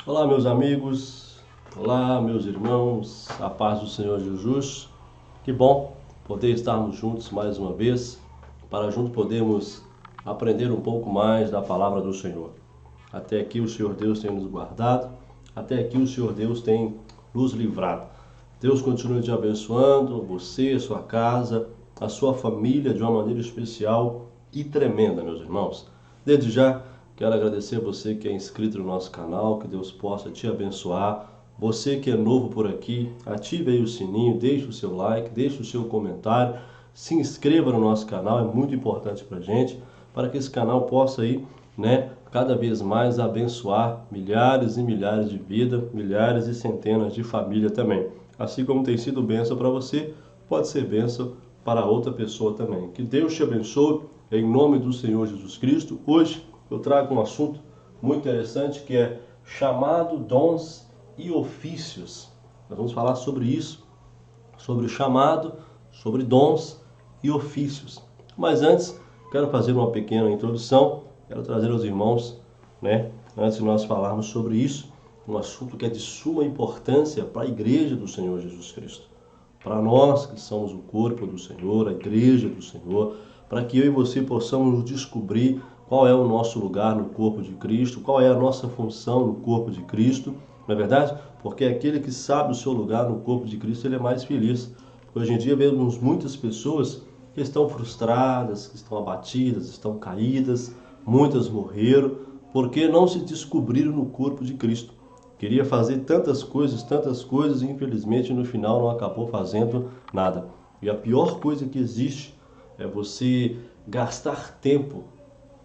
Olá, meus amigos, olá, meus irmãos, a paz do Senhor Jesus. Que bom poder estarmos juntos mais uma vez, para juntos podermos aprender um pouco mais da palavra do Senhor. Até aqui o Senhor Deus tem nos guardado, até aqui o Senhor Deus tem nos livrado. Deus continue te abençoando, você, sua casa, a sua família de uma maneira especial e tremenda, meus irmãos. Desde já, quero agradecer a você que é inscrito no nosso canal, que Deus possa te abençoar. Você que é novo por aqui, ative aí o sininho, deixe o seu like, deixe o seu comentário, se inscreva no nosso canal, é muito importante para a gente, para que esse canal possa aí, cada vez mais abençoar milhares e milhares de vidas, milhares e centenas de famílias também. Assim como tem sido bênção para você, pode ser bênção para outra pessoa também. Que Deus te abençoe, em nome do Senhor Jesus Cristo. Hoje eu trago um assunto muito interessante que é chamado, dons e ofícios. Nós vamos falar sobre isso, sobre o chamado, sobre dons e ofícios. Mas antes, quero fazer uma pequena introdução, quero trazer aos irmãos, antes de nós falarmos sobre isso, um assunto que é de suma importância para a igreja do Senhor Jesus Cristo. Para nós que somos o corpo do Senhor, a igreja do Senhor, para que eu e você possamos descobrir qual é o nosso lugar no corpo de Cristo, qual é a nossa função no corpo de Cristo, não é verdade? Porque aquele que sabe o seu lugar no corpo de Cristo, ele é mais feliz. Porque hoje em dia vemos muitas pessoas que estão frustradas, que estão abatidas, estão caídas, muitas morreram, porque não se descobriram no corpo de Cristo. Queria fazer tantas coisas, e infelizmente no final não acabou fazendo nada. E a pior coisa que existe é você gastar tempo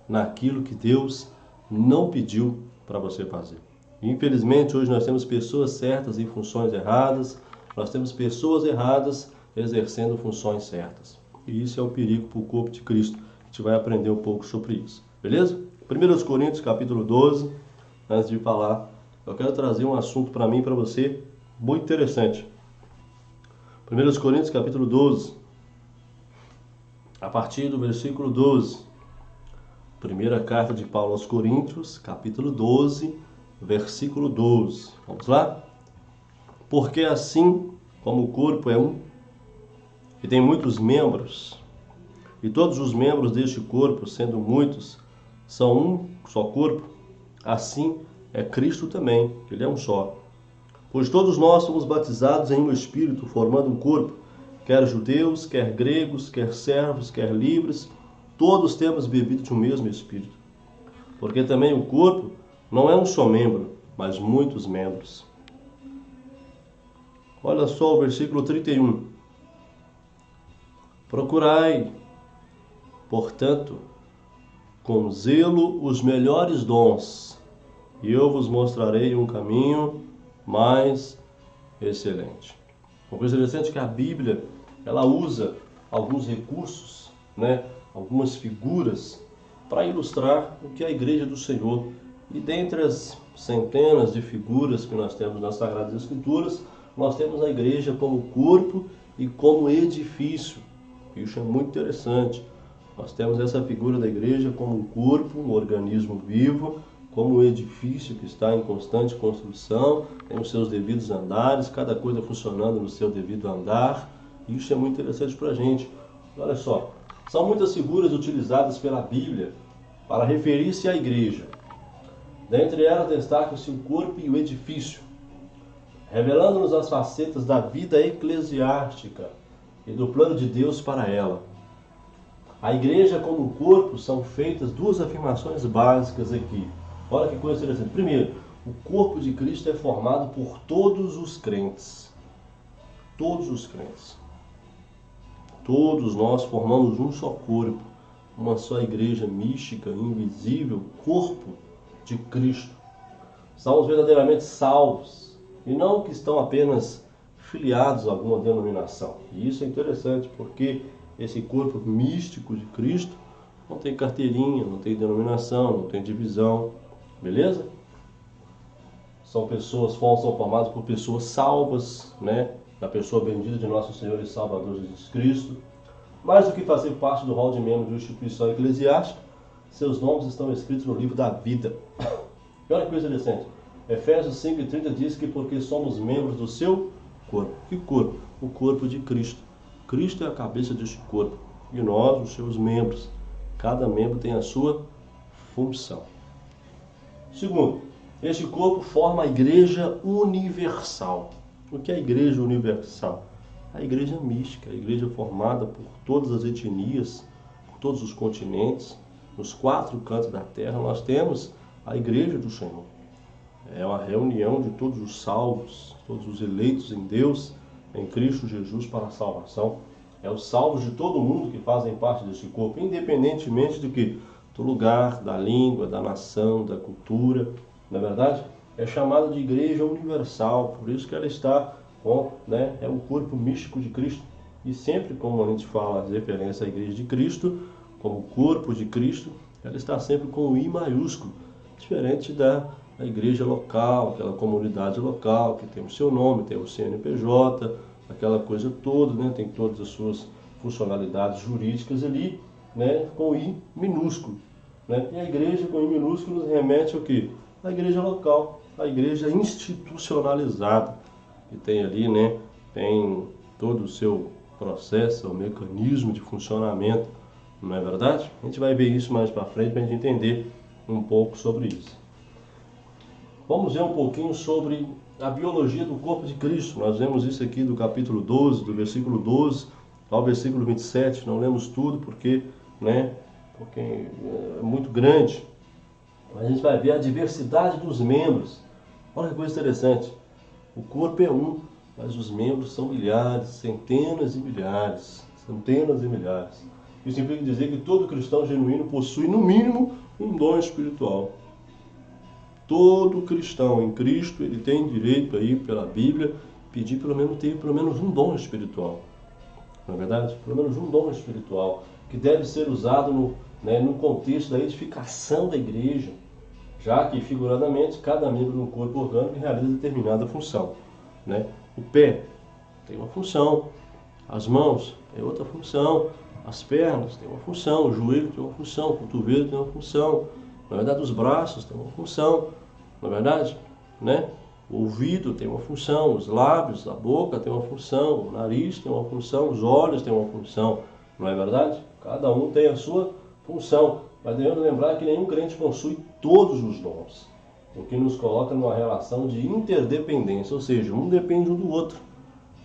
naquilo que Deus não pediu para você fazer. Infelizmente, hoje nós temos pessoas certas em funções erradas, nós temos pessoas erradas exercendo funções certas. E isso é um perigo para o corpo de Cristo. A gente vai aprender um pouco sobre isso, beleza? 1 Coríntios capítulo 12, antes de falar, eu quero trazer um assunto para mim e para você muito interessante. 1 Coríntios capítulo 12, a partir do versículo 12. Primeira carta de Paulo aos Coríntios, capítulo 12, versículo 12. Vamos lá? Porque assim como o corpo é um, e tem muitos membros, e todos os membros deste corpo, sendo muitos, são um só corpo, assim é Cristo também, ele é um só. Pois todos nós somos batizados em um Espírito, formando um corpo, quer judeus, quer gregos, quer servos, quer livres, todos temos bebido de um mesmo Espírito. Porque também o corpo não é um só membro, mas muitos membros. Olha só o versículo 31. Procurai, portanto, com zelo os melhores dons, e eu vos mostrarei um caminho mais excelente. Uma coisa interessante é que a Bíblia, ela usa alguns recursos, algumas figuras para ilustrar o que é a igreja do Senhor. E dentre as centenas de figuras que nós temos nas Sagradas Escrituras, nós temos a igreja como corpo e como edifício. Isso é muito interessante. Nós temos essa figura da igreja como um corpo, um organismo vivo, como um edifício que está em constante construção, tem os seus devidos andares, cada coisa funcionando no seu devido andar. Isso é muito interessante para a gente. Olha só, são muitas figuras utilizadas pela Bíblia para referir-se à igreja. Dentre elas destacam-se o corpo e o edifício, revelando-nos as facetas da vida eclesiástica e do plano de Deus para ela. A igreja como corpo são feitas duas afirmações básicas aqui. Olha que coisa interessante. Primeiro, o corpo de Cristo é formado por todos os crentes. Todos os crentes. Todos nós formamos um só corpo, uma só igreja mística, invisível, corpo de Cristo. Somos verdadeiramente salvos e não que estão apenas filiados a alguma denominação. E isso é interessante porque esse corpo místico de Cristo não tem carteirinha, não tem denominação, não tem divisão, beleza? São formadas por pessoas salvas, da pessoa bendita de nosso Senhor e Salvador Jesus Cristo. Mais do que fazer parte do rol de membros de uma instituição eclesiástica, seus nomes estão escritos no livro da vida. E olha que coisa interessante. Efésios 5:30 diz que porque somos membros do seu corpo. Que corpo? O corpo de Cristo. Cristo é a cabeça deste corpo e nós, os seus membros. Cada membro tem a sua função. Segundo, este corpo forma a igreja universal. O que é a igreja universal? A igreja mística, a igreja formada por todas as etnias, por todos os continentes, nos 4 cantos da terra, nós temos a igreja do Senhor. É uma reunião de todos os salvos, todos os eleitos em Deus, em Cristo Jesus para a salvação. É os salvos de todo mundo que fazem parte desse corpo, independentemente do lugar, da língua, da nação, da cultura. Na verdade, é chamada de igreja universal, por isso que ela está é o corpo místico de Cristo. E sempre, como a gente fala de referência à igreja de Cristo, como corpo de Cristo, ela está sempre com o I maiúsculo, diferente da igreja local, aquela comunidade local, que tem o seu nome, tem o CNPJ, aquela coisa toda, né? Tem todas as suas funcionalidades jurídicas ali, né? Com I minúsculo. Né? E a igreja com I minúsculo nos remete ao quê? A igreja local, a igreja institucionalizada, que tem ali, né? Tem todo o seu processo, o mecanismo de funcionamento, não é verdade? A gente vai ver isso mais para frente para a gente entender um pouco sobre isso. Vamos ver um pouquinho sobre a biologia do corpo de Cristo. Nós vemos isso aqui do capítulo 12, do versículo 12 ao versículo 27. Não lemos tudo porque é muito grande. Mas a gente vai ver a diversidade dos membros. Olha que coisa interessante. O corpo é um, mas os membros são milhares, centenas e milhares. Centenas e milhares. Isso implica dizer que todo cristão genuíno possui, no mínimo, um dom espiritual. Todo cristão em Cristo, ele tem direito aí, pela Bíblia, ter pelo menos um dom espiritual. Não é verdade? Pelo menos um dom espiritual, que deve ser usado no contexto da edificação da igreja, já que, figuradamente, cada membro do corpo orgânico realiza determinada função. Né? O pé tem uma função, as mãos têm outra função, as pernas têm uma função, o joelho tem uma função, o cotovelo tem uma função, na verdade os braços têm uma função, na verdade, né? O ouvido tem uma função, os lábios, a boca tem uma função, o nariz tem uma função, os olhos têm uma função, não é verdade? Cada um tem a sua função, mas devemos lembrar que nenhum crente possui todos os dons, o que nos coloca numa relação de interdependência, ou seja, um depende um do outro.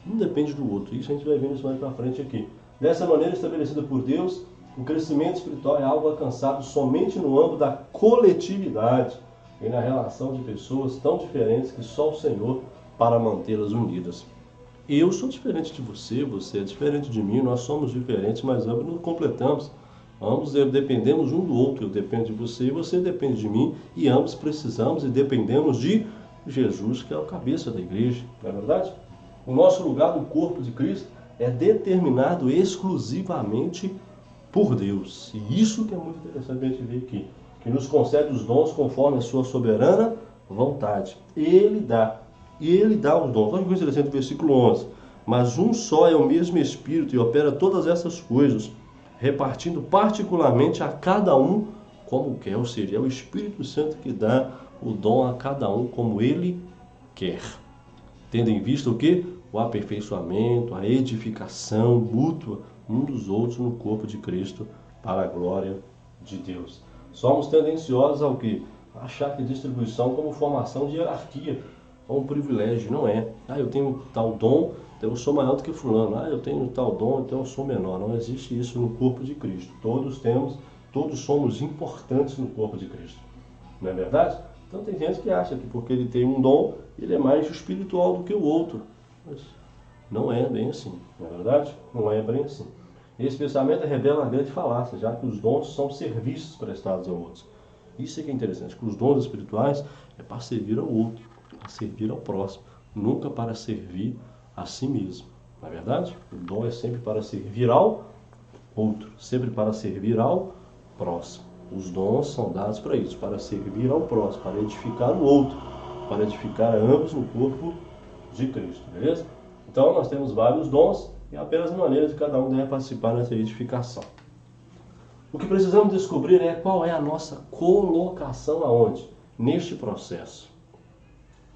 Um depende do outro. Isso a gente vai ver isso mais para frente aqui. Dessa maneira estabelecida por Deus, o crescimento espiritual é algo alcançado somente no âmbito da coletividade e na relação de pessoas tão diferentes que só o Senhor para mantê-las unidas. Eu sou diferente de você, você é diferente de mim, nós somos diferentes, mas ambos nos completamos. Ambos dependemos um do outro, eu dependo de você e você depende de mim, e ambos precisamos e dependemos de Jesus, que é o cabeça da igreja, não é verdade? O nosso lugar no corpo de Cristo é determinado exclusivamente por Deus. E isso que é muito interessante a gente ver aqui, que nos concede os dons conforme a sua soberana vontade. Ele dá os dons. Olha que coisa interessante no versículo 11. Mas um só é o mesmo Espírito e opera todas essas coisas, repartindo particularmente a cada um como quer. Ou seja, é o Espírito Santo que dá o dom a cada um como ele quer. Tendo em vista o quê? O aperfeiçoamento, a edificação mútua um dos outros no corpo de Cristo para a glória de Deus. Somos tendenciosos ao quê? A achar que distribuição como formação de hierarquia, ou um privilégio, não é. Eu tenho tal dom, então eu sou maior do que fulano. Eu tenho tal dom, então eu sou menor. Não existe isso no corpo de Cristo. Todos somos importantes no corpo de Cristo. Não é verdade? Então tem gente que acha que porque ele tem um dom, ele é mais espiritual do que o outro. Mas não é bem assim, não é verdade? Não é bem assim. Esse pensamento revela uma grande falácia, já que os dons são serviços prestados a outros. Isso é que é interessante, que os dons espirituais é para servir ao outro, para servir ao próximo, nunca para servir a si mesmo. Não é verdade? O dom é sempre para servir ao outro, sempre para servir ao próximo. Os dons são dados para isso, para servir ao próximo, para edificar o outro, para edificar ambos no corpo de Cristo, beleza? Então nós temos vários dons e apenas maneiras de cada um deve participar nessa edificação. O que precisamos descobrir é qual é a nossa colocação aonde? Neste processo.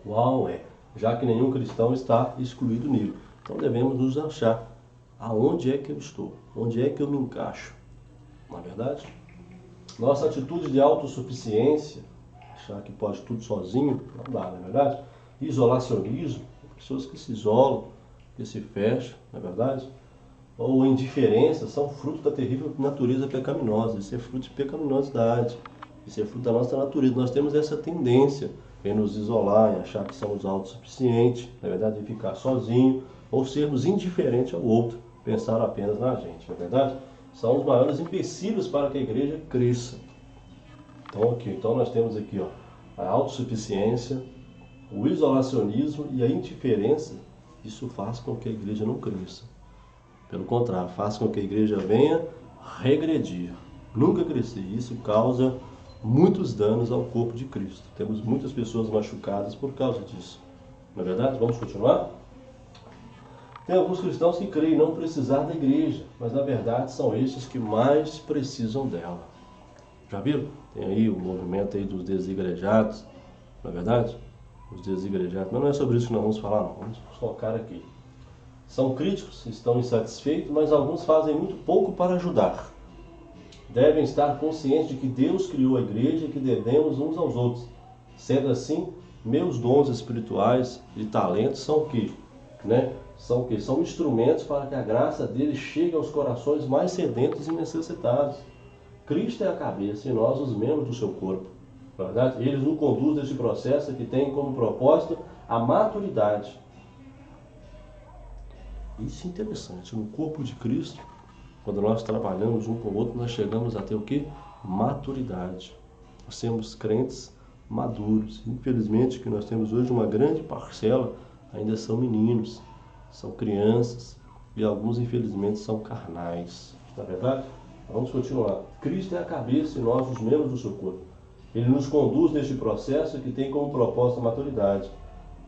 Qual é? Já que nenhum cristão está excluído nele. Então devemos nos achar. Aonde é que eu estou? Onde é que eu me encaixo? Não é verdade? Nossa atitude de autossuficiência, achar que pode tudo sozinho, não dá, não é verdade? Isolacionismo, pessoas que se isolam, que se fecham, não é verdade? Ou indiferença, são fruto da terrível natureza pecaminosa. Isso é fruto de pecaminosidade. Isso é fruto da nossa natureza. Nós temos essa tendência em nos isolar, em achar que somos autossuficientes, na verdade, em ficar sozinho, ou sermos indiferentes ao outro, pensar apenas na gente, não é verdade? São os maiores empecilhos para que a igreja cresça. Então nós temos aqui a autossuficiência, o isolacionismo e a indiferença. Isso faz com que a igreja não cresça. Pelo contrário, faz com que a igreja venha regredir, nunca crescer. Isso causa muitos danos ao corpo de Cristo. Temos muitas pessoas machucadas por causa disso. Não é verdade? Vamos continuar? Tem alguns cristãos que creem não precisar da igreja, mas na verdade são estes que mais precisam dela. Já viram? Tem aí o movimento aí dos desigrejados, não é verdade? Os desigrejados. Mas não é sobre isso que nós vamos falar, não. Vamos focar aqui. São críticos, estão insatisfeitos, mas alguns fazem muito pouco para ajudar. Devem estar conscientes de que Deus criou a igreja e que devemos uns aos outros. Sendo assim, meus dons espirituais e talentos são o quê? São o quê? São instrumentos para que a graça dele chegue aos corações mais sedentos e necessitados. Cristo é a cabeça e nós os membros do seu corpo. Na verdade, ele nos conduz nesse processo que tem como propósito a maturidade. Isso é interessante. No corpo de Cristo, quando nós trabalhamos um com o outro, nós chegamos a ter o quê? Maturidade. Nós temos crentes maduros. Infelizmente, que nós temos hoje uma grande parcela ainda são meninos, são crianças e alguns, infelizmente, são carnais. Não é verdade? Vamos continuar. Cristo é a cabeça e nós os membros do seu corpo. Ele nos conduz neste processo que tem como propósito a maturidade.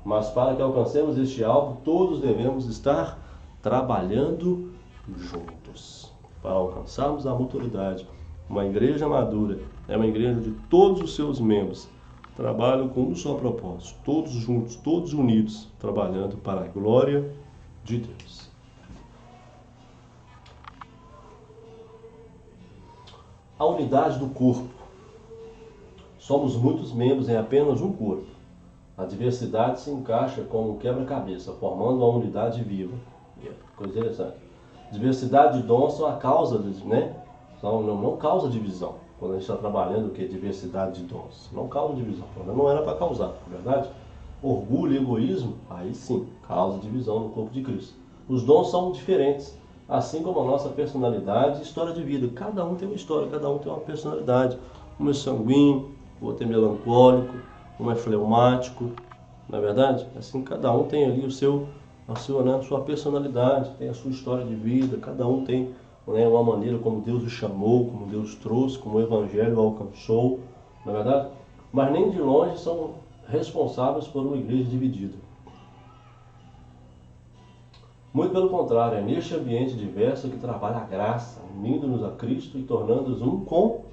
Mas para que alcancemos este alvo, todos devemos estar trabalhando juntos para alcançarmos a maturidade. Uma igreja madura é uma igreja onde todos os seus membros trabalham com um só propósito, todos juntos, todos unidos, trabalhando para a glória de Deus. A unidade do corpo. Somos muitos membros em apenas um corpo. A diversidade se encaixa como um quebra-cabeça, formando uma unidade viva. Coisa interessante. Diversidade de dons são a causa, não causa divisão. Quando a gente está trabalhando o que? Diversidade de dons. Não causa divisão. Não era para causar, não é verdade? Orgulho e egoísmo, aí sim, causa divisão no corpo de Cristo. Os dons são diferentes, assim como a nossa personalidade e história de vida. Cada um tem uma história, cada um tem uma personalidade. Um é sanguíneo, o outro é melancólico, um é fleumático, não é verdade? Assim, cada um tem ali a sua personalidade, tem a sua história de vida, cada um tem uma maneira como Deus o chamou, como Deus trouxe, como o Evangelho o alcançou, não é verdade? Mas nem de longe são responsáveis por uma igreja dividida. Muito pelo contrário, é neste ambiente diverso que trabalha a graça, unindo-nos a Cristo e tornando-nos um com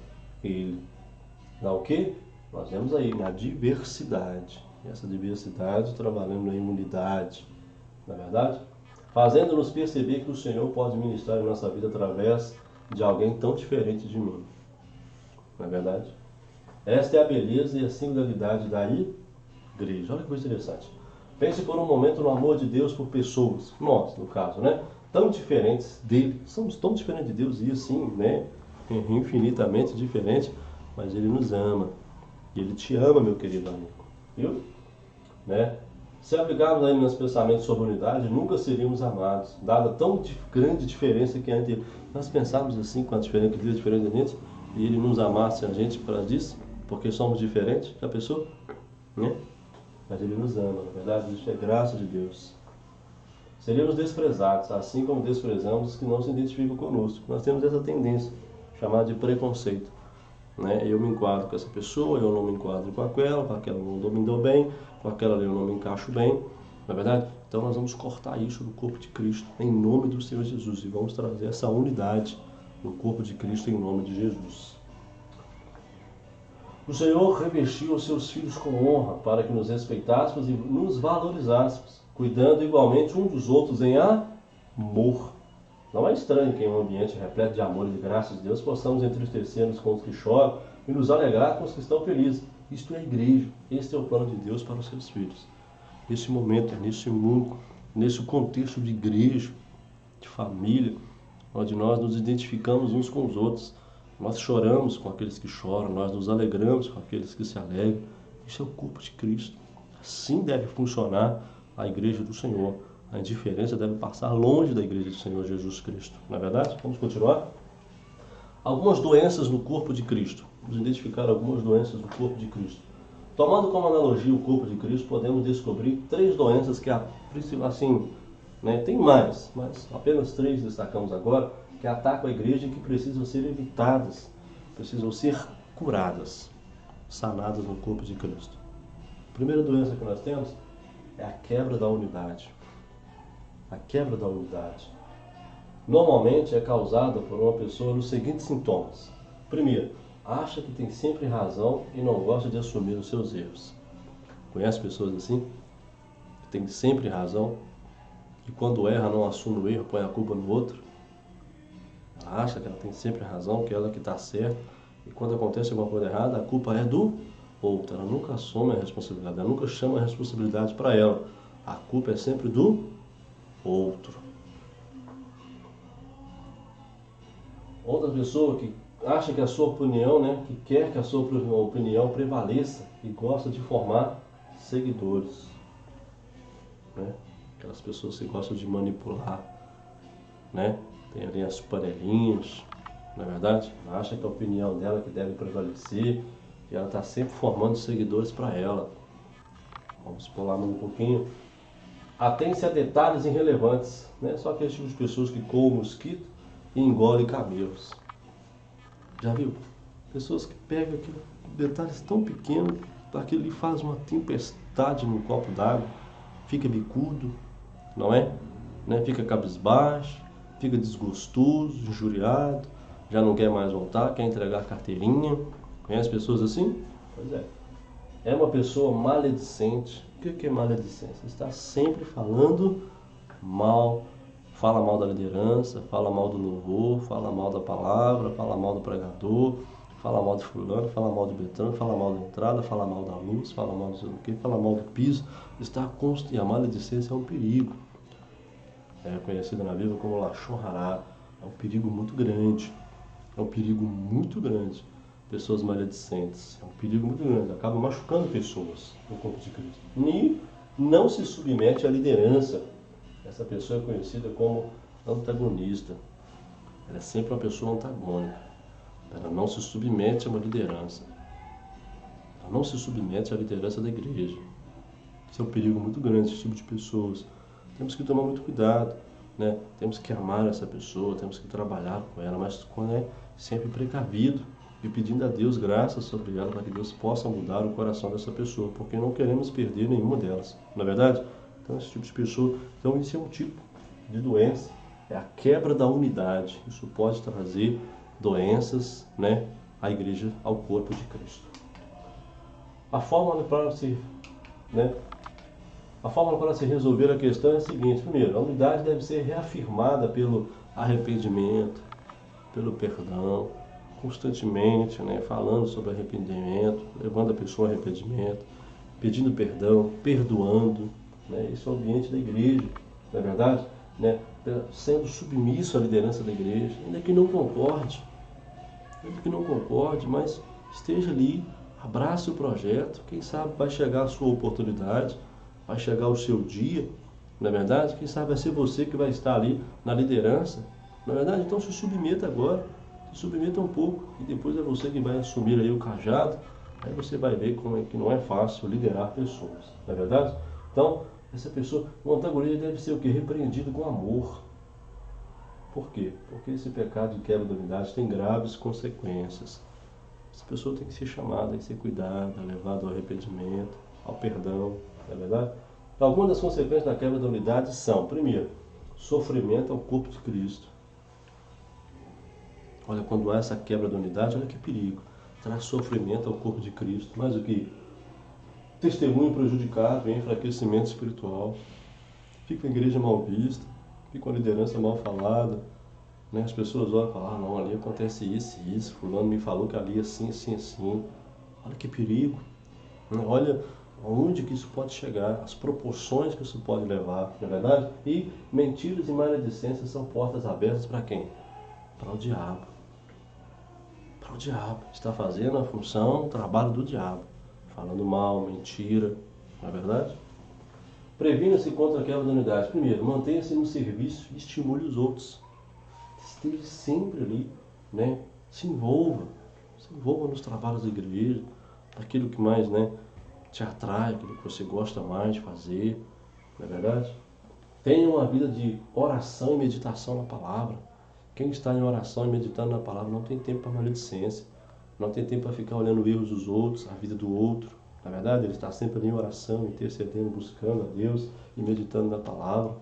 Ele. Na o quê? Nós vemos aí na diversidade. E essa diversidade trabalhando em unidade, não é verdade? Fazendo-nos perceber que o Senhor pode ministrar em nossa vida através de alguém tão diferente de mim. Não é verdade? Esta é a beleza e a singularidade da igreja. Olha que coisa interessante. Pense por um momento no amor de Deus por pessoas. Nós, no caso, tão diferentes dele. Somos tão diferentes de Deus e assim, infinitamente diferentes. Mas ele nos ama. E ele te ama, meu querido amigo. Viu? Se aplicarmos aí nos pensamentos sobre unidade, nunca seríamos amados, dada tão grande diferença que há entre nós pensarmos assim, com a diferença que Deus é diferente da gente, e Ele nos amasse a gente para disso, porque somos diferentes, já pensou? Mas Ele nos ama, na verdade, isso é graça de Deus. Seríamos desprezados, assim como desprezamos os que não se identificam conosco. Nós temos essa tendência, chamada de preconceito. Eu me enquadro com essa pessoa, eu não me enquadro com aquela não me dou bem, com aquela ali eu não me encaixo bem, não é verdade? Então nós vamos cortar isso no corpo de Cristo, em nome do Senhor Jesus, e vamos trazer essa unidade no corpo de Cristo, em nome de Jesus. O Senhor revestiu os seus filhos com honra para que nos respeitássemos e nos valorizássemos, cuidando igualmente um dos outros em amor. Não é estranho que em um ambiente repleto de amor e de graça de Deus possamos entristecer-nos com os que choram e nos alegrar com os que estão felizes. Isto é a igreja, este é o plano de Deus para os seus filhos. Nesse momento, nesse mundo, nesse contexto de igreja, de família, onde nós nos identificamos uns com os outros, nós choramos com aqueles que choram, nós nos alegramos com aqueles que se alegram. Isso é o corpo de Cristo. Assim deve funcionar a igreja do Senhor. A indiferença deve passar longe da igreja do Senhor Jesus Cristo. Não é verdade? Vamos continuar? Algumas doenças no corpo de Cristo. Vamos identificar algumas doenças no corpo de Cristo. Tomando como analogia o corpo de Cristo, podemos descobrir 3 doenças que, assim, tem mais, mas apenas 3 destacamos agora, que atacam a igreja e que precisam ser evitadas, precisam ser curadas, sanadas no corpo de Cristo. A primeira doença que nós temos é a quebra da unidade. A quebra da unidade. Normalmente é causada por uma pessoa nos seguintes sintomas. Primeiro, acha que tem sempre razão e não gosta de assumir os seus erros. Conhece pessoas assim? Que tem sempre razão e quando erra não assume o erro, põe a culpa no outro. Ela acha que ela tem sempre razão, que ela que está certa, e quando acontece alguma coisa errada, a culpa é do outro. Ela nunca assume a responsabilidade, ela nunca chama a responsabilidade para ela. A culpa é sempre do outro. Outra pessoa que acha que a sua opinião, que quer que a sua opinião prevaleça e gosta de formar seguidores. Aquelas pessoas que gostam de manipular, Tem ali as panelinhas, não é verdade? Ela acha que a opinião dela que deve prevalecer e ela está sempre formando seguidores para ela. Vamos pular um pouquinho. Atém-se a detalhes irrelevantes, Só aqueles tipos de pessoas que comem mosquito e engolem camelos. Já viu? Pessoas que pegam aqueles detalhes tão pequenos, aquilo ali faz uma tempestade no copo d'água, fica bicudo, não é? Fica cabisbaixo, fica desgostoso, injuriado, já não quer mais voltar, quer entregar a carteirinha. Conhece pessoas assim? Pois é. É uma pessoa maledicente. O que é maledicência? Está sempre falando mal. Fala mal da liderança, fala mal do louvor, fala mal da palavra, fala mal do pregador, fala mal de fulano, fala mal de Betânia, fala mal da entrada, fala mal da luz, fala mal do quê, fala mal do piso. E a maledicência é um perigo. É conhecida na Bíblia como Lashon Hará. É um perigo muito grande. É um perigo muito grande. Pessoas maledicentes. É um perigo muito grande. Acaba machucando pessoas no corpo de Cristo. E não se submete à liderança. Essa pessoa é conhecida como antagonista. Ela é sempre uma pessoa antagônica. Ela não se submete a uma liderança. Ela não se submete à liderança da igreja. Isso é um perigo muito grande, esse tipo de pessoas. Temos que tomar muito cuidado, Temos que amar essa pessoa, temos que trabalhar com ela, mas sempre precavido e pedindo a Deus graça sobre ela para que Deus possa mudar o coração dessa pessoa, porque não queremos perder nenhuma delas, não é verdade? Então esse tipo de pessoa, isso é um tipo de doença, é a quebra da unidade. Isso pode trazer doenças, à igreja, ao corpo de Cristo. A fórmula para se resolver a questão é a seguinte. Primeiro, a unidade deve ser reafirmada pelo arrependimento, pelo perdão, constantemente, falando sobre arrependimento, levando a pessoa ao arrependimento, pedindo perdão, perdoando. Esse é o ambiente da igreja, não é verdade? Sendo submisso à liderança da igreja, ainda que não concorde, mas esteja ali, abrace o projeto, quem sabe vai chegar a sua oportunidade, vai chegar o seu dia, não é verdade? Quem sabe vai ser você que vai estar ali na liderança, não é verdade? Então se submeta agora, se submeta um pouco e depois é você que vai assumir aí o cajado, aí você vai ver como é que não é fácil liderar pessoas, não é verdade? Então, essa pessoa, o antagonista deve ser o quê? Repreendido com amor. Por quê? Porque esse pecado de quebra da unidade tem graves consequências. Essa pessoa tem que ser chamada, tem que ser cuidada, levada ao arrependimento, ao perdão, não é verdade? Então, algumas das consequências da quebra da unidade são, primeiro, sofrimento ao corpo de Cristo. Olha, quando há essa quebra da unidade, olha que perigo. traz sofrimento ao corpo de Cristo. Mas o que? Testemunho prejudicado, enfraquecimento espiritual. Fica a igreja mal vista, fica a liderança mal falada, né? As pessoas olham e falam, não, ali acontece isso e isso, fulano me falou que ali é assim, assim, assim. Olha que perigo, né? Olha aonde que isso pode chegar, as proporções que isso pode levar, não é verdade? E mentiras e maledicências são portas abertas para quem? Para o diabo. Para o diabo. Está fazendo a função, o trabalho do diabo. Falando mal, mentira, não é verdade? Previna-se contra a quebra da unidade. Primeiro, mantenha-se no serviço e estimule os outros. Esteja sempre ali, né? Se envolva nos trabalhos da igreja, aquilo que mais, né, te atrai, aquilo que você gosta mais de fazer, não é verdade? Tenha uma vida de oração e meditação na palavra. Quem está em oração e meditando na palavra não tem tempo para maledicência, não tem tempo para ficar olhando erros dos outros, a vida do outro. Na verdade, ele está sempre ali em oração, intercedendo, buscando a Deus e meditando na palavra,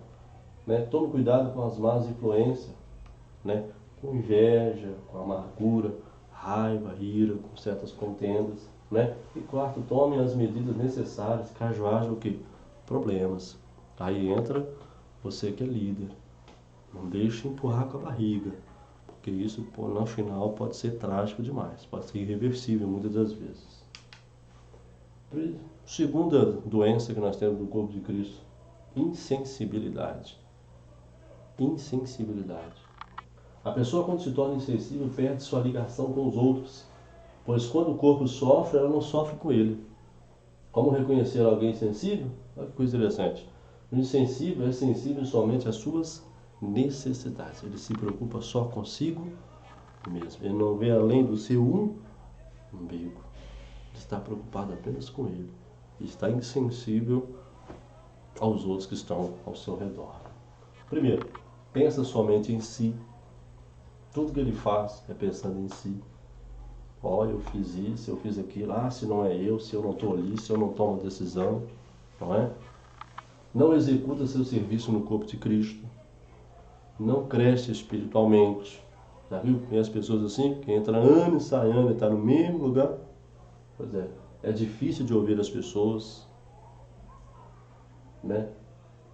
né? Tome cuidado com as más influências, né? Com inveja, com amargura, raiva, ira, com certas contendas, né? E quarto, tome as medidas necessárias caso haja o quê? Problemas. Aí entra você que é líder. Não deixe empurrar com a barriga, porque isso no final pode ser trágico demais, pode ser irreversível muitas das vezes. Segunda doença que nós temos no corpo de Cristo, insensibilidade. Insensibilidade. A pessoa, quando se torna insensível, perde sua ligação com os outros, pois quando o corpo sofre, ela não sofre com ele. Como reconhecer alguém sensível? Olha que coisa interessante. O insensível é sensível somente às suas necessidades. Ele se preocupa só consigo mesmo. Ele não vê além do seu umbigo. Ele está preocupado apenas com ele. E está insensível aos outros que estão ao seu redor. Primeiro, pensa somente em si. Tudo que ele faz é pensando em si. Olha, eu fiz isso, eu fiz aquilo. Ah, se não é eu, se eu não estou ali, se eu não tomo decisão. Não é? Não executa seu serviço no corpo de Cristo. Não cresce espiritualmente. Já viu? Tem as pessoas assim, que entra ano e sai ano e está no mesmo lugar. Pois é, é difícil de ouvir as pessoas, né?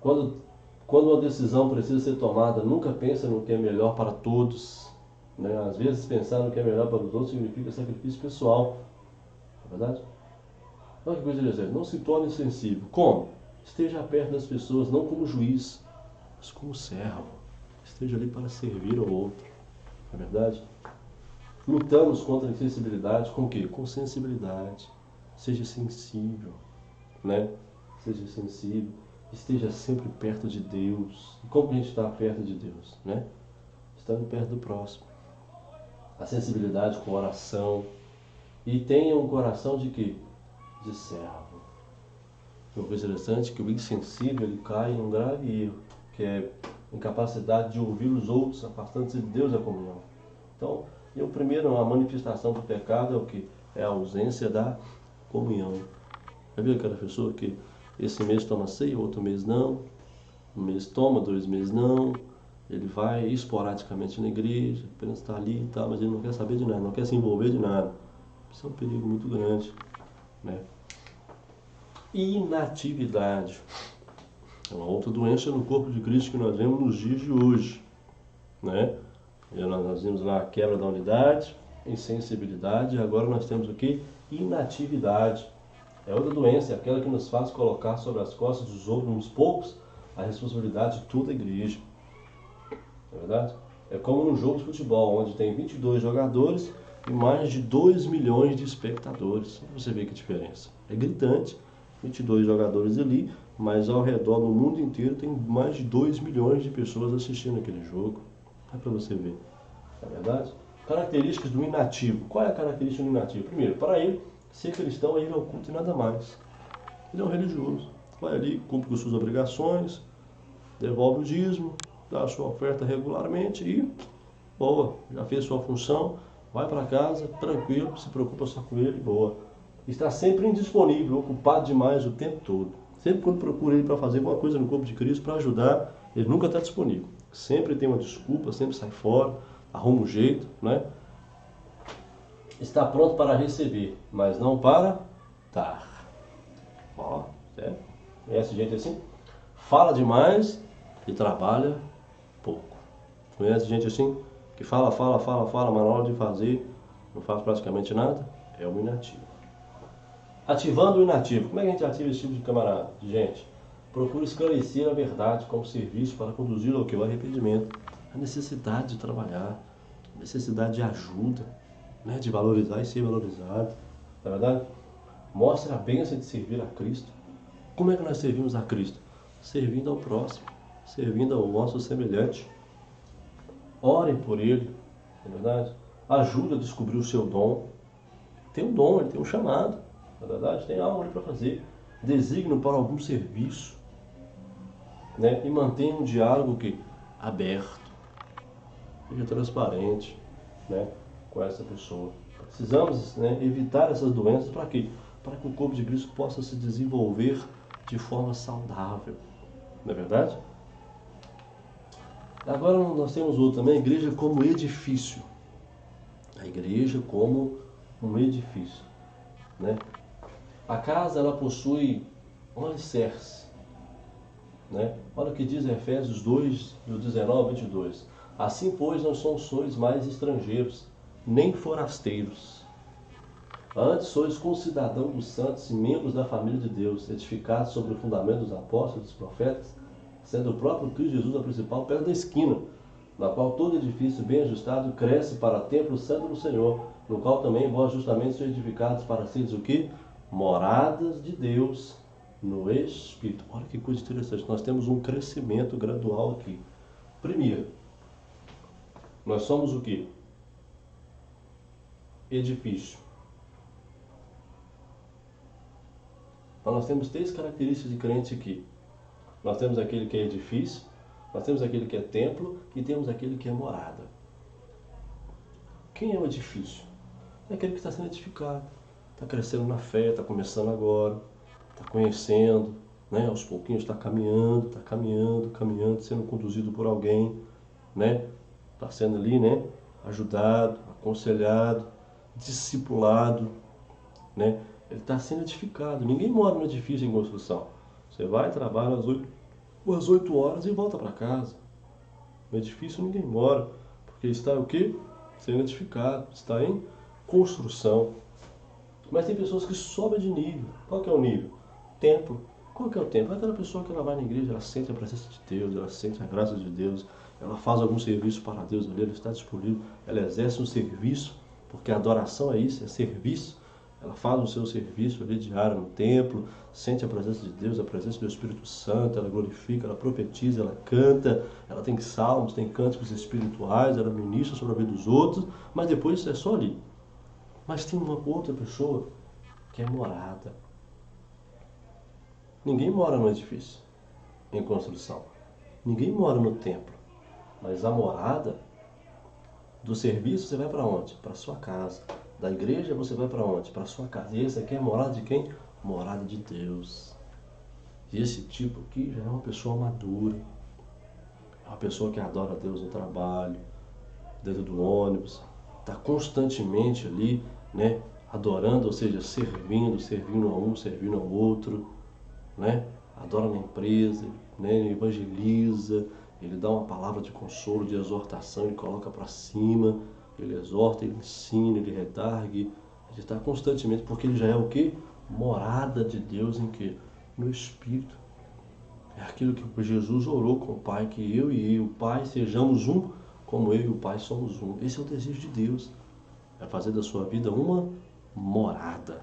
Quando uma decisão precisa ser tomada, nunca pensa no que é melhor para todos, né? Às vezes pensar no que é melhor para os outros significa sacrifício pessoal, não é verdade? Olha que coisa interessante, não se torne insensível. Como? Esteja perto das pessoas, não como juiz, mas como servo. Esteja ali para servir ao outro, não é verdade? Lutamos contra a insensibilidade com o quê? Com sensibilidade. Seja sensível, né? Seja sensível. Esteja sempre perto de Deus. E como a gente está perto de Deus, né? Estando perto do próximo. A sensibilidade com oração. E tenha um coração de quê? De servo. Uma coisa interessante é que o insensível ele cai em um grave erro, que é a incapacidade de ouvir os outros, afastando-se de Deus da comunhão. Então, a manifestação do pecado é o que? É a ausência da comunhão. Já viu aquela pessoa que esse mês toma ceia, outro mês não, um mês toma, 2 meses não, ele vai esporadicamente na igreja, apenas está ali e tal, mas ele não quer saber de nada, não quer se envolver de nada. Isso é um perigo muito grande, né? Inatividade. É uma outra doença no corpo de Cristo que nós vemos nos dias de hoje, né? E nós vimos lá a quebra da unidade, insensibilidade, e agora nós temos o que? Inatividade. É outra doença, é aquela que nos faz colocar sobre as costas dos outros, uns poucos, a responsabilidade de toda a igreja. Não é verdade? É como no jogo de futebol, onde tem 22 jogadores e mais de 2 milhões de espectadores. Você vê que diferença. É gritante, 22 jogadores ali, mas ao redor do mundo inteiro tem mais de 2 milhões de pessoas assistindo aquele jogo. É para você ver. Não é verdade? Características do inativo. Qual é a característica do inativo? Primeiro, para ele, ser cristão é ir ao culto e nada mais. Ele é um religioso. Vai ali, cumpre com suas obrigações, devolve o dízimo, dá a sua oferta regularmente e, boa, já fez sua função, vai para casa, tranquilo, se preocupa só com ele, boa. Está sempre indisponível, ocupado demais o tempo todo. Sempre quando procura ele para fazer alguma coisa no corpo de Cristo, para ajudar, ele nunca está disponível. Sempre tem uma desculpa, sempre sai fora, arruma um jeito, né? está pronto para receber, mas não para dar. Ó, conhece gente assim? Fala demais e trabalha pouco. Conhece gente assim? Que fala, mas na hora de fazer não faz praticamente nada? É um inativo. Ativando o inativo. Como é que a gente ativa esse tipo de camarada? Gente, procura esclarecer a verdade como serviço para conduzir ao que? O arrependimento. A necessidade de trabalhar, a necessidade de ajuda, né? De valorizar e ser valorizado. Não é verdade? Mostra a bênção de servir a Cristo. Como é que nós servimos a Cristo? Servindo ao próximo, servindo ao nosso semelhante. Orem por ele, não é verdade? Ajuda a descobrir o seu dom. Tem um dom, ele tem um chamado, na verdade, tem algo ali para fazer. Designe para algum serviço, né? E mantenha um diálogo que aberto, seja transparente, né? Com essa pessoa. Precisamos, né, evitar essas doenças para quê? Para que o corpo de Cristo possa se desenvolver de forma saudável, não é verdade? Agora nós temos outro também, a igreja como edifício. A igreja como um edifício, né? A casa, ela possui um alicerce, né? Olha o que diz Efésios 2, do 19 ao 22. Assim, pois, não sois mais estrangeiros, nem forasteiros. Antes sois concidadãos dos santos e membros da família de Deus, edificados sobre o fundamento dos apóstolos e dos profetas, sendo o próprio Cristo Jesus a principal pedra da esquina, na qual todo edifício bem ajustado cresce para templo santo do Senhor, no qual também vós justamente sois edificados para seres o quê? Moradas de Deus no Espírito. Olha que coisa interessante, nós temos um crescimento gradual aqui. Primeiro, nós somos o quê? Edifício. Então nós temos três características de crente aqui. Nós temos aquele que é edifício, nós temos aquele que é templo e temos aquele que é morada. Quem é o edifício? É aquele que está sendo edificado, está crescendo na fé, está começando agora, está conhecendo, né? Aos pouquinhos está caminhando, sendo conduzido por alguém, né? Está sendo ali, né? Ajudado, aconselhado, discipulado, né? Ele está sendo edificado. Ninguém mora no edifício em construção. Você vai, trabalha às 8 horas e volta para casa. No edifício ninguém mora, porque está o quê? Sendo edificado, está em construção. Mas tem pessoas que sobem de nível. Qual que é o nível? Templo. Qual que é o templo? É aquela pessoa que ela vai na igreja, ela sente a presença de Deus, ela sente a graça de Deus, ela faz algum serviço para Deus ali, ela está disponível, ela exerce um serviço, porque a adoração é isso, é serviço. Ela faz o seu serviço ali diário no templo, sente a presença de Deus, a presença do Espírito Santo, ela glorifica, ela profetiza, ela canta, ela tem salmos, tem cânticos espirituais, ela ministra sobre a vida dos outros, mas depois é só ali. Mas tem uma outra pessoa que é morada. Ninguém mora no edifício em construção. Ninguém mora no templo. Mas a morada do serviço você vai para onde? Para sua casa. Da igreja você vai para onde? Para sua casa. E esse aqui é a morada de quem? Morada de Deus. E esse tipo aqui já é uma pessoa madura. É uma pessoa que adora a Deus no trabalho, dentro do ônibus. Está constantemente ali, né? Adorando, ou seja, servindo a um, servindo ao outro, né? Adora na empresa, né? Ele evangeliza, ele dá uma palavra de consolo, de exortação, ele coloca para cima, ele exorta, ele ensina, ele redargue, ele está constantemente, porque ele já é o quê? Morada de Deus em quê? No Espírito. É aquilo que Jesus orou com o Pai, que eu e o Pai sejamos um, como eu e o Pai somos um. Esse é o desejo de Deus, é fazer da sua vida uma morada.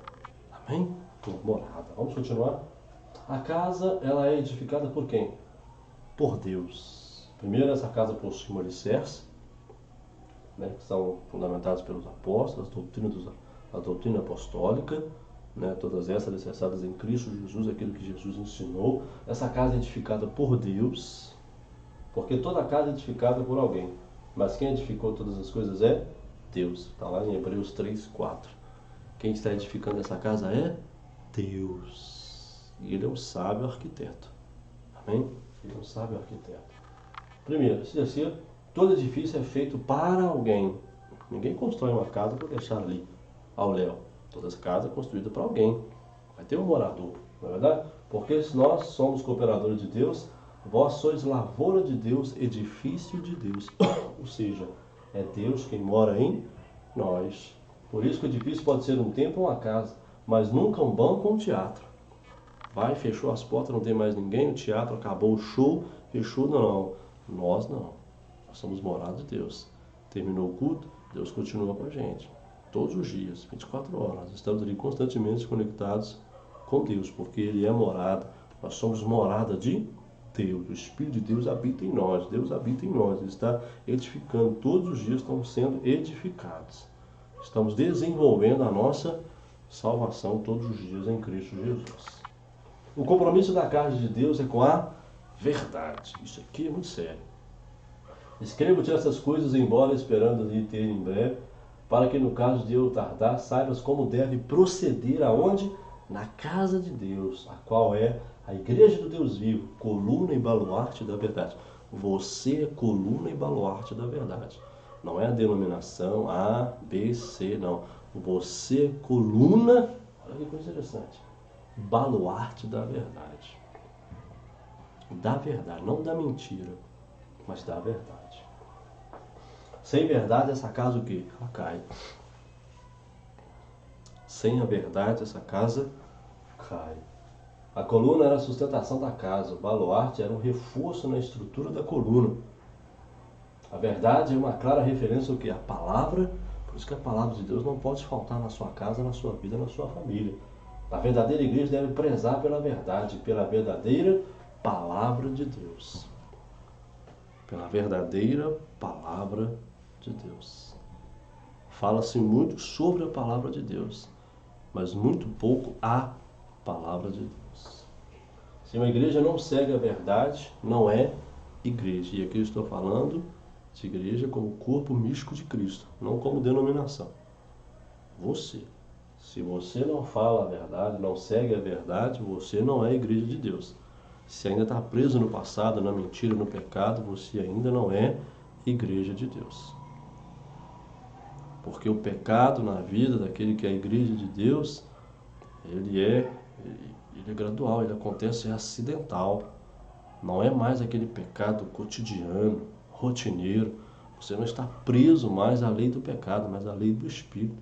Amém? Uma morada. Vamos continuar? A casa, ela é edificada por quem? Por Deus. Primeiro, essa casa possui um alicerce, né, que são fundamentados pelos apóstolos, a doutrina apostólica, né, todas essas alicerçadas em Cristo Jesus, aquilo que Jesus ensinou. Essa casa é edificada por Deus, porque toda casa é edificada por alguém, mas quem edificou todas as coisas é Deus. Está lá em Hebreus 3, 4. Quem está edificando essa casa é Deus. E Ele é um sábio arquiteto. Amém? Ele é um sábio arquiteto. Primeiro, terceiro, todo edifício é feito para alguém. Ninguém constrói uma casa para deixar ali. ao léu. Toda essa casa é construída para alguém. Vai ter um morador, não é verdade? Porque se nós somos cooperadores de Deus, vós sois lavoura de Deus, edifício de Deus. Ou seja, é Deus quem mora em nós. Por isso que o edifício pode ser um templo ou uma casa, mas nunca um banco ou um teatro. Vai, fechou as portas, não tem mais ninguém, o teatro acabou, o show, fechou, não. Nós não. Nós somos morados de Deus. Terminou o culto, Deus continua com a gente. Todos os dias, 24 horas. Nós estamos ali constantemente conectados com Deus, porque Ele é morada. Nós somos morada de Deus. O Espírito de Deus habita em nós. Deus habita em nós. Ele está edificando. Todos os dias estamos sendo edificados. Estamos desenvolvendo a nossa salvação todos os dias em Cristo Jesus. O compromisso da casa de Deus é com a verdade. Isso aqui é muito sério. Escrevo-te essas coisas, embora esperando lhe ter em breve, para que no caso de eu tardar, saibas como deve proceder aonde? Na casa de Deus, a qual é a igreja do Deus vivo, coluna e baluarte da verdade. Você é coluna e baluarte da verdade. Não é a denominação A, B, C, não. Você é coluna, olha que coisa interessante, baluarte da verdade. Da verdade, não da mentira, mas da verdade. Sem verdade, essa casa o quê? Ela cai. Sem a verdade, essa casa cai. A coluna era a sustentação da casa, o baluarte era um reforço na estrutura da coluna. A verdade é uma clara referência ao que? A palavra, por isso que a palavra de Deus não pode faltar na sua casa, na sua vida, na sua família. A verdadeira igreja deve prezar pela verdade, pela verdadeira palavra de Deus. Pela verdadeira palavra de Deus. Fala-se muito sobre a palavra de Deus, mas muito pouco a palavra de Deus. Se uma igreja não segue a verdade, não é igreja. E aqui eu estou falando de igreja como corpo místico de Cristo, não como denominação. Você. Se você não fala a verdade, não segue a verdade, você não é igreja de Deus. Se ainda está preso no passado, na mentira, no pecado, você ainda não é igreja de Deus. Porque o pecado na vida daquele que é a igreja de Deus, ele é gradual, ele acontece acidental. Não é mais aquele pecado cotidiano, rotineiro. Você não está preso mais à lei do pecado, mas à lei do Espírito.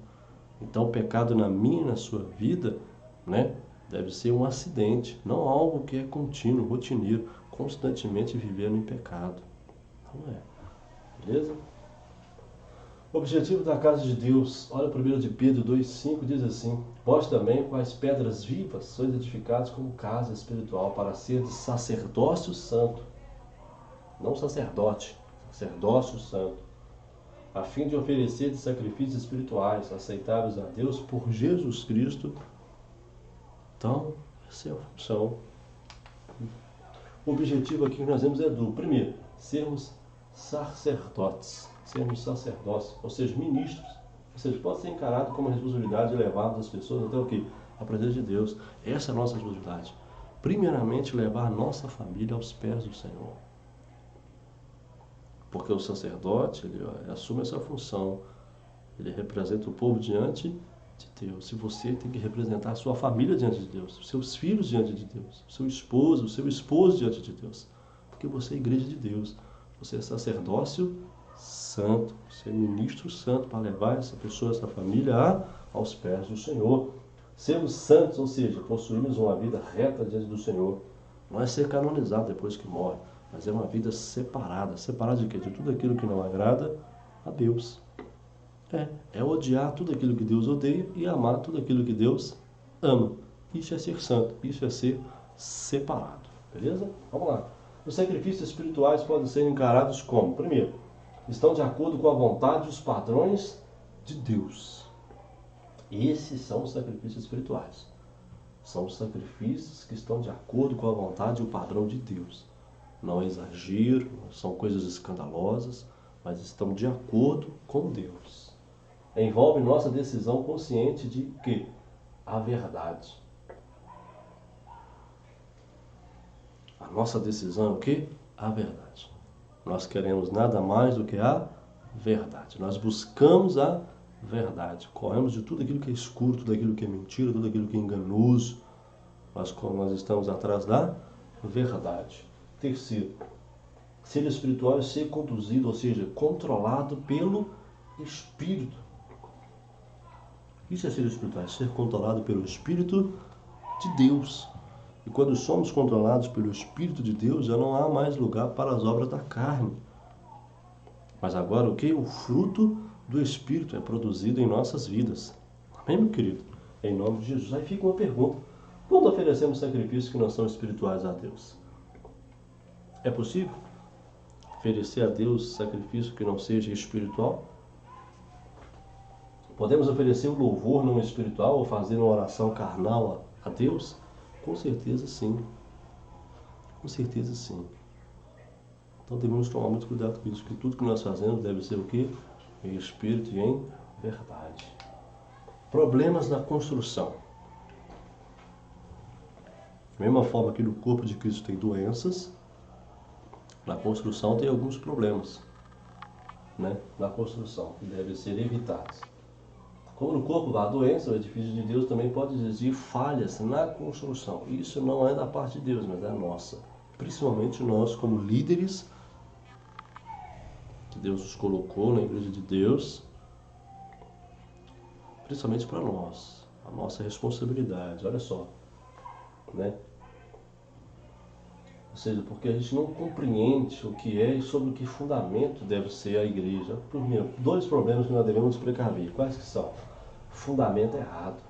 Então o pecado na minha e na sua vida, né, deve ser um acidente, não algo que é contínuo, rotineiro, constantemente vivendo em pecado. Não é. Beleza? O objetivo da casa de Deus, olha 1 de Pedro 2,5, diz assim: vós também, com as pedras vivas, sois edificados como casa espiritual, para ser de sacerdócio santo, não sacerdote, sacerdócio santo, a fim de oferecer sacrifícios espirituais aceitáveis a Deus por Jesus Cristo. Então, essa é a função. O objetivo aqui que nós vemos é duplo. Primeiro, sermos sacerdotes, sermos sacerdócios, ou seja, ministros. Ou seja, pode ser encarado como a responsabilidade de levarmos as pessoas até o quê? A presença de Deus. Essa é a nossa responsabilidade. Primeiramente, levar a nossa família aos pés do Senhor. Porque o sacerdote, ele assume essa função. Ele representa o povo diante de Deus. E você tem que representar a sua família diante de Deus, os seus filhos diante de Deus, o seu esposo diante de Deus. Porque você é igreja de Deus. Você é sacerdócio santo. Você é ministro santo para levar essa pessoa, essa família aos pés do Senhor. Sermos santos, ou seja, possuímos uma vida reta diante do Senhor. Não é ser canonizado depois que morre, mas é uma vida separada. Separada de quê? De tudo aquilo que não agrada a Deus. É odiar tudo aquilo que Deus odeia e amar tudo aquilo que Deus ama. Isso é ser santo, isso é ser separado. Beleza? Vamos lá. Os sacrifícios espirituais podem ser encarados como? Primeiro, estão de acordo com a vontade e os padrões de Deus. Esses são os sacrifícios espirituais. São os sacrifícios que estão de acordo com a vontade e o padrão de Deus. Não é exagero, não são coisas escandalosas, mas estão de acordo com Deus. Envolve nossa decisão consciente de que? A verdade. A nossa decisão é o quê? A verdade. Nós queremos nada mais do que a verdade. Nós buscamos a verdade. Corremos de tudo aquilo que é escuro, tudo aquilo que é mentira, tudo aquilo que é enganoso. Nós estamos atrás da verdade. Terceiro, ser espiritual é ser conduzido, ou seja, controlado pelo Espírito. Isso é ser espiritual, é ser controlado pelo Espírito de Deus. E quando somos controlados pelo Espírito de Deus, já não há mais lugar para as obras da carne. Mas agora o que? O fruto do Espírito é produzido em nossas vidas. Amém, meu querido? Em nome de Jesus. Aí fica uma pergunta. Quando oferecemos sacrifícios que não são espirituais a Deus? É possível oferecer a Deus sacrifício que não seja espiritual? Podemos oferecer um louvor não espiritual ou fazer uma oração carnal a Deus? Com certeza sim. Com certeza sim. Então devemos tomar muito cuidado com isso, que tudo que nós fazemos deve ser o quê? Em espírito e em verdade. Problemas na construção. Da mesma forma que no corpo de Cristo tem doenças, na construção tem alguns problemas, né? Na construção, que devem ser evitados. Como no corpo há doença, o edifício de Deus também pode existir falhas na construção. Isso não é da parte de Deus, mas é nossa. Principalmente nós, como líderes, que Deus nos colocou na Igreja de Deus, principalmente para nós, a nossa responsabilidade. Olha só, né? Ou seja, porque a gente não compreende o que é e sobre o que fundamento deve ser a igreja. Primeiro, dois problemas que nós devemos precaver. Quais que são? Fundamento errado.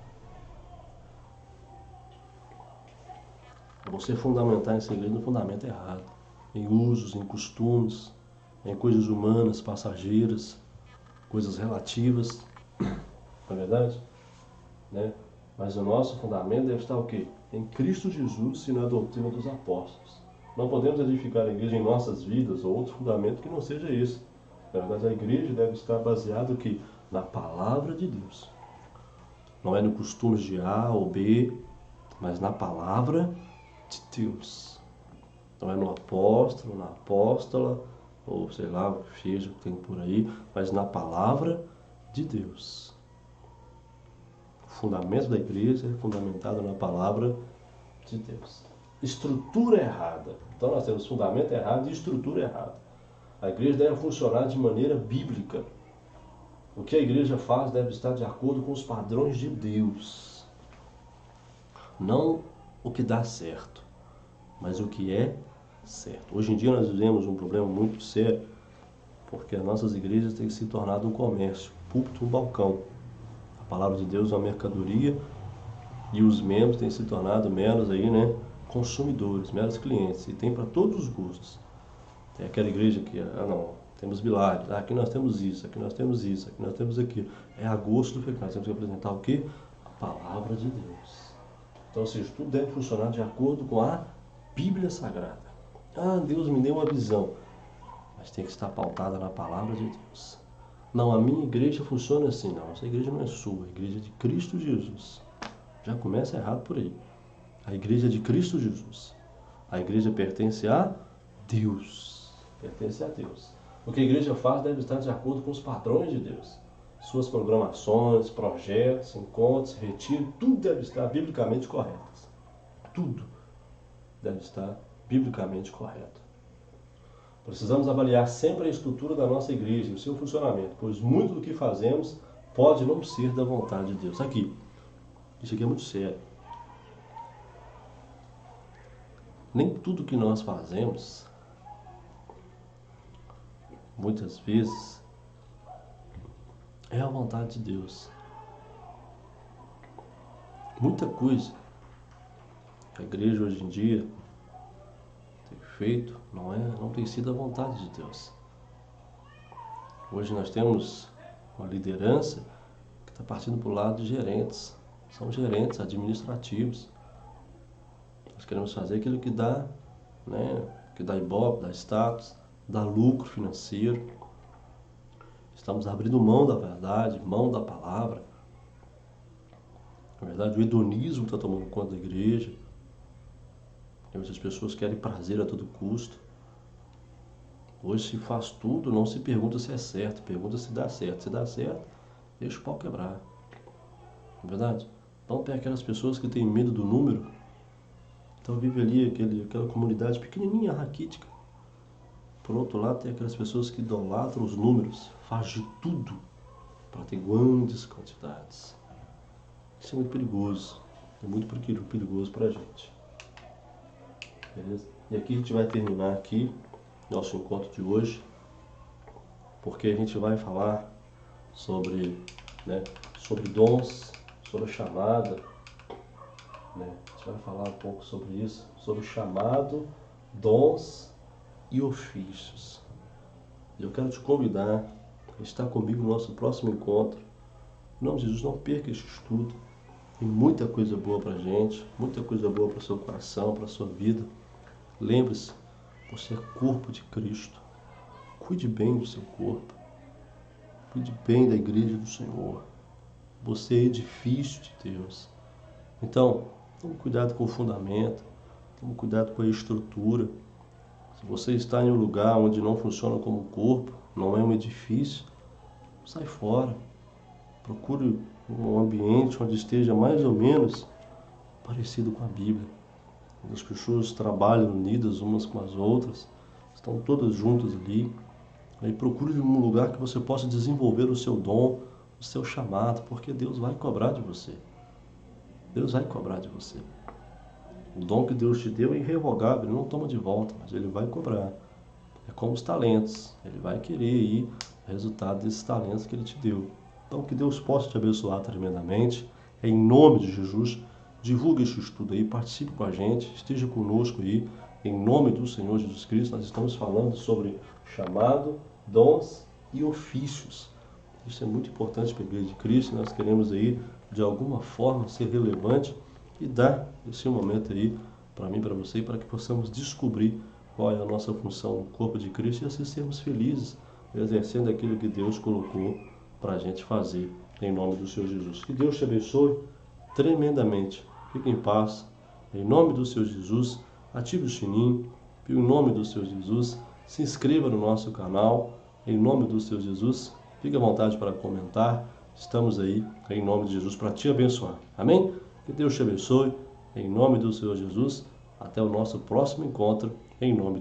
Você fundamentar essa igreja no fundamento errado. Em usos, em costumes, em coisas humanas, passageiras, coisas relativas. Não é verdade? Né? Mas o nosso fundamento deve estar o quê? Em Cristo Jesus e na doutrina dos apóstolos. Não podemos edificar a igreja em nossas vidas ou outro fundamento que não seja esse. Na verdade, a igreja deve estar baseada aqui na palavra de Deus. Não é no costumes de A ou B, mas na palavra de Deus. Não é no apóstolo, na apóstola, ou sei lá, o que seja que tem por aí, mas na palavra de Deus. O fundamento da igreja é fundamentado na palavra de Deus. Estrutura errada. Então nós temos fundamento errado e estrutura errada. A igreja deve funcionar de maneira bíblica. O que a igreja faz deve estar de acordo com os padrões de Deus. Não o que dá certo, mas o que é certo. Hoje em dia nós vivemos um problema muito sério, porque as nossas igrejas têm se tornado um comércio, púlpito, um balcão. A palavra de Deus é uma mercadoria e os membros têm se tornado meros aí, né? Consumidores, meros clientes, e tem para todos os gostos. Tem aquela igreja que, não, temos milagres, aqui nós temos isso, aqui nós temos isso, aqui nós temos aquilo. É a gosto do que nós temos que apresentar o quê? A palavra de Deus. Então, ou seja, tudo deve funcionar de acordo com a Bíblia Sagrada. Deus me deu uma visão, mas tem que estar pautada na palavra de Deus. Não, a minha igreja funciona assim, não, essa igreja não é sua, a igreja é de Cristo Jesus. Já começa errado por aí. A igreja é de Cristo Jesus. A igreja pertence a Deus. Pertence a Deus. O que a igreja faz deve estar de acordo com os padrões de Deus. Suas programações, projetos, encontros, retiro, tudo deve estar biblicamente correto. Tudo deve estar biblicamente correto. Precisamos avaliar sempre a estrutura da nossa igreja e o seu funcionamento, pois muito do que fazemos pode não ser da vontade de Deus. Isso aqui é muito sério. Nem tudo que nós fazemos, muitas vezes, é a vontade de Deus. Muita coisa que a igreja hoje em dia tem feito não tem sido a vontade de Deus. Hoje nós temos uma liderança que está partindo para o lado de gerentes. São gerentes administrativos. Nós queremos fazer aquilo que dá, né, que dá ibope, dá status, dá lucro financeiro. Estamos abrindo mão da verdade, mão da palavra. Na verdade, o hedonismo está tomando conta da igreja. Muitas pessoas querem prazer a todo custo. Hoje se faz tudo, não se pergunta se é certo, pergunta se dá certo. Se dá certo, Deixa o pau quebrar. Não é verdade? Então tem aquelas pessoas que têm medo do número. Então vive ali aquela comunidade pequenininha, raquítica. Por outro lado, tem aquelas pessoas que idolatram os números, faz de tudo para ter grandes quantidades. Isso é muito perigoso. É muito perigoso para a gente. Beleza? E aqui a gente vai terminar aqui nosso encontro de hoje, porque a gente vai falar sobre dons, sobre a chamada, né? A gente vai falar um pouco sobre isso, sobre o chamado, dons e ofícios. E eu quero te convidar a estar comigo no nosso próximo encontro. Em nome de Jesus, não perca este estudo. Tem muita coisa boa para a gente, muita coisa boa para o seu coração, para a sua vida. Lembre-se, você é corpo de Cristo. Cuide bem do seu corpo. Cuide bem da igreja do Senhor. Você é edifício de Deus. Então, tome cuidado com o fundamento. Tome cuidado com a estrutura. Se você está em um lugar onde não funciona como um corpo, não é um edifício, sai fora. Procure um ambiente onde esteja mais ou menos parecido com a Bíblia. Onde as pessoas trabalham unidas umas com as outras, estão todas juntas ali. Aí procure um lugar que você possa desenvolver o seu dom, o seu chamado, porque Deus vai cobrar de você. Deus vai cobrar de você. O dom que Deus te deu é irrevogável, Ele não toma de volta, mas Ele vai cobrar. É como os talentos, Ele vai querer aí o resultado desses talentos que Ele te deu. Então que Deus possa te abençoar tremendamente, em nome de Jesus. Divulgue este estudo aí, participe com a gente, esteja conosco aí, em nome do Senhor Jesus Cristo. Nós estamos falando sobre chamado, dons e ofícios. Isso é muito importante para a Igreja de Cristo. Nós queremos aí, de alguma forma, ser relevante e dar esse momento aí para mim, para você, para que possamos descobrir qual é a nossa função no corpo de Cristo e assim sermos felizes, exercendo aquilo que Deus colocou para a gente fazer, em nome do Senhor Jesus. Que Deus te abençoe tremendamente. Fique em paz. Em nome do Senhor Jesus, ative o sininho. Em nome do Senhor Jesus, se inscreva no nosso canal. Em nome do Senhor Jesus, fique à vontade para comentar. Estamos aí, em nome de Jesus, para te abençoar. Amém? Que Deus te abençoe. Em nome do Senhor Jesus, até o nosso próximo encontro. Em nome de